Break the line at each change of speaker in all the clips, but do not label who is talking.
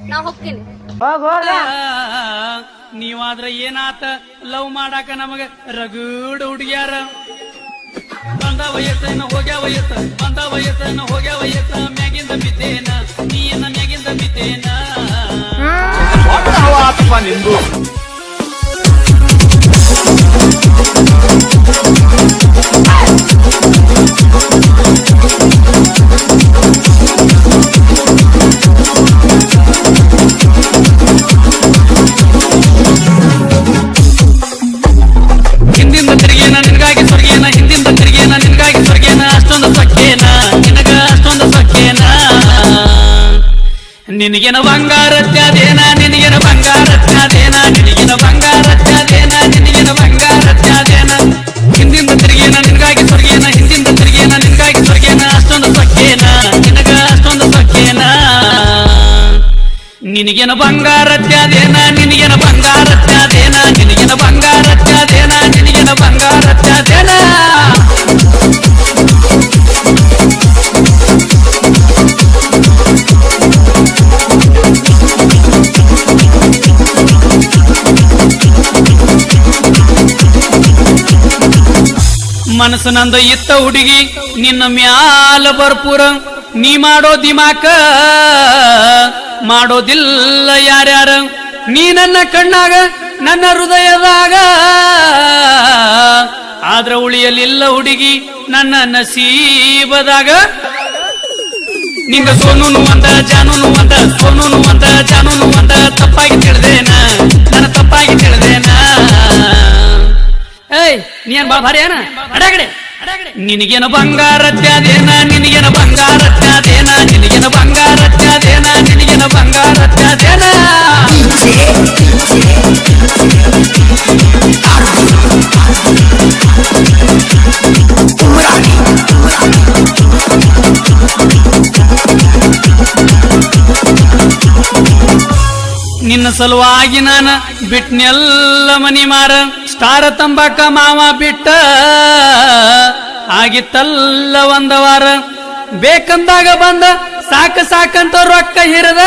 ನಾ ಹೋಗ್ತೀನಿ.
ನೀವಾದ್ರ ಏನಾತ ಲವ್ ಮಾಡಾಕ ನಮಗ ರಗಡ್ ಹುಡುಗ್ಯಾರ ಬಂದ ವಯಸ್ಸನ್ನ ಹೋಗ್ಯ ವಯಸ್ಸ ಬಂದ ವಯಸ್ಸನ್ನ ಹೋಗ್ಯ ವಯಸ್ಸ ಮ್ಯಾಗಿಂದ ಬಿದ್ದೇನ ನೀಯನ್ನ ಮ್ಯಾಗಿಂದ ಬಿದ್ದೇನ
ನಿಂದು
ಹಿಂದಿಂದ ತಿರುಗೇನ ನಿನಗಾಗಿ ಸ್ವರ್ಗೇನ ಹಿಂದಿಂದ ತಿರುಗೇನ ನಿನಗಾಗಿ ಸ್ವರ್ಗೇನ ಅಷ್ಟೊಂದು ಸೊಕ್ಕೇನ ನಿನಗ ಅಷ್ಟೊಂದು ಸೊಕ್ಕೇನ ನಿನಗೇನ ಬಂಗಾರ ತ್ಯಾದೇನ ನಿನಗೇನ ಬಂಗಾರ ತ್ಯಾದೇನ ನಿನಗೇನ ಬಂಗಾರ ತ್ಯಾದೇನ ನಿನಗೇನ ಬಂಗಾರ ತ್ಯಾದೇನ ಹಿಂದಿಂದ ತಿರುಗೇನ ನಿನಗಾಗಿ ಸ್ವರ್ಗೇನ ಹಿಂದಿಂದ ತಿರುಗೇನ ನಿನಗಾಗಿ ಸ್ವರ್ಗೇನ ಅಷ್ಟೊಂದು ಸೊಕ್ಕೇನ ನಿನಗ ಅಷ್ಟೊಂದು ಸೊಕ್ಕೇನ ನಿನಗೇನ ಬಂಗಾರ ತ್ಯಾದೇನ ನಿನಗೇನ ಬಂಗಾರ ತ್ಯಾದೇನ ನಿನಗೇನ ಬಂಗಾರ ತ್ಯಾದೇನ ನಿನಗೇನ ಬಂಗಾರ ತ್ಯಾದೇನ ಮನಸ್ಸು ನಂದ ಇತ್ತ ಹುಡುಗಿ ನಿನ್ನ ಮ್ಯಾಲ ಬರ್ಪುರ ನೀ ಮಾಡೋ ದಿಮಾಕ ಮಾಡೋದಿಲ್ಲ ಯಾರ್ಯಾರ ನೀ ನನ್ನ ಕಣ್ಣಾಗ ನನ್ನ ಹೃದಯದಾಗ ಆದ್ರ ಉಳಿಯಲಿಲ್ಲ ಹುಡುಗಿ ನನ್ನ ನಸೀಬದಾಗ ನಿಂಗ ಸೋನು ಅಂತ ಜಾನೂನು ಅಂತ ಸೋನು ಅಂತ ಜಾನೂನು ಅಂತ ತಪ್ಪಾಗಿ ತಿಳಿದೇನ ನನ್ನ ತಪ್ಪಾಗಿ ತಿಳಿದೇನ ಏಯ್ ನೀನ್ ಬಾ ಭಾರಿ ಏನ ಅಡಗಡೆ ನಿನಗೇನ ಬಂಗಾರ ತ್ಯಾದೇನ ನಿನಗೇನ ಬಂಗಾರ ತ್ಯಾದೇನ ನಿನಗೇನ ಬಂಗಾರ ತ್ಯಾದೇನ ನಿನಗೇನ ಬಂಗಾರ ತ್ಯಾದೇನ ನಿನ್ನ ಸಲುವಾಗಿ ನಾನ ಬಿಟ್ನೆಲ್ಲ ಮನಿ ಮಾರ ಸ್ಟಾರ ತಂಬಾಕ ಮಾವ ಬಿಟ್ಟ ಆಗಿತ್ತಲ್ಲ ಒಂದ ವಾರ ಬೇಕಂದಾಗ ಬಂದ ಸಾಕ ಸಾಕಂತ ರೊಕ್ಕ ಹಿರದ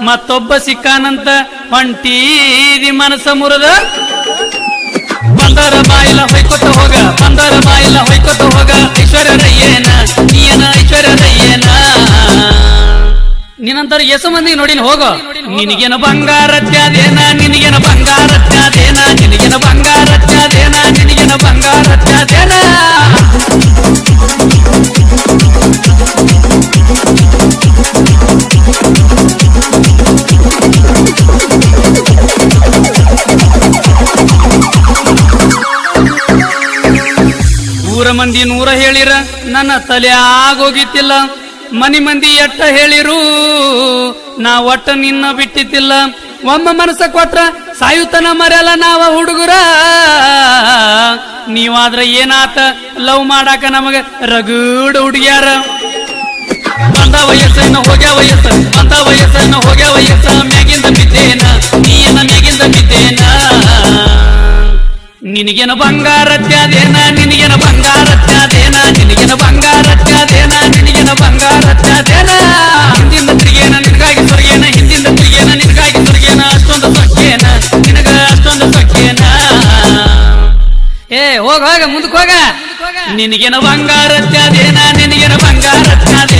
ಮತ್ತೊಬ್ಬ ಸಿಕ್ಕಾನಂತ ಹೊಂಟೀದಿ ಮನಸ ಮುರದ ಬಂದರ ಬಾಯಿಲ ಹೊಯ್ಕೊತ ಹೋಗ ಬಂದರ ಬಾಯಿಲ ಹೊಯ್ಕೊತ ಹೋಗ ಐಶ್ವರ್ಯರಯ್ಯೇನ ನೀಯನ ಐಶ್ವರ್ಯರಯ್ಯೇನ ನಿನ್ನಂತರ ಎಸು ಮಂದಿ ನೋಡಿನ ಹೋಗೋ ನಿನಗೇನ ಬಂಗಾರ ತ್ಯಾದೇನ ನಿನಗೇನ ಬಂಗಾರ ತ್ಯಾದೇನ ನಿನಗೇನ ಬಂಗಾರ ತ್ಯಾದೇನ ನಿನಗೇನ ಬಂಗಾರ ತ್ಯಾದೇನ ಊರ ಮಂದಿ ನೂರ ಹೇಳಿರ ನನ್ನ ತಲೆ ಆಗೋಗಿತ್ತಿಲ್ಲ ಮನಿ ಮಂದಿ ಎಟ್ಟ ಹೇಳಿರು ನಾ ಒಟ್ಟ ನಿನ್ನ ಬಿಟ್ಟಿತ್ತಿಲ್ಲ ಒಮ್ಮ ಮನಸ್ಸ ಕೊಟ್ರ ಸಾಯುತನ ಮರೆಯಲ್ಲ ನಾವ ಹುಡುಗರ ನೀವಾದ್ರ ಏನಾತ ಲವ್ ಮಾಡಾಕ ನಮಗ ರಗಡ್ ಹುಡುಗ್ಯಾರ ಬಂದ ವಯಸ್ಸನ್ನ ಹೋಗ್ಯ ವಯಸ್ಸ ಬಂದ ವಯಸ್ಸನ್ನ ಹೋಗ್ಯ ವಯಸ್ಸ ಮ್ಯಾಗಿಂದ ಬಿದ್ದೇನ ನೀಯನ ಮ್ಯಾಗಿಂದ ಬಿದ್ದೇನ ನಿನಗೇನ ಬಂಗಾರ ತ್ಯಾದೇನ ನಿನಗೇನ ಬಂಗಾರ ತ್ಯಾದೇನ ನಿನಗೇನ ಬಂಗಾರ ತ್ಯಾದೇನ ನಿನಗೇನ ಬಂಗಾರ ತ್ಯಾದೇನ ಹಿಂದಿಂದ ತಿರುಗೇನ ನಿನಗಾಗಿ ಸ್ವರ್ಗೇನ ಹಿಂದಿಂದ ತಿರುಗೇನ ನಿನಗಾಗಿ ಸ್ವರ್ಗೇನ ಅಷ್ಟೊಂದು ಸೊಕ್ಕೇನ ನಿನಗ ಅಷ್ಟೊಂದು ಸೊಕ್ಕೇನ ಏ ಹೋಗ ಹೋಗ ಮುಂದಕ್ಕೆ ಹೋಗ ನಿನಗೇನ ಬಂಗಾರ ತ್ಯಾದೇನ ನಿನಗೇನ ಬಂಗಾರ ತ್ಯಾದೇನ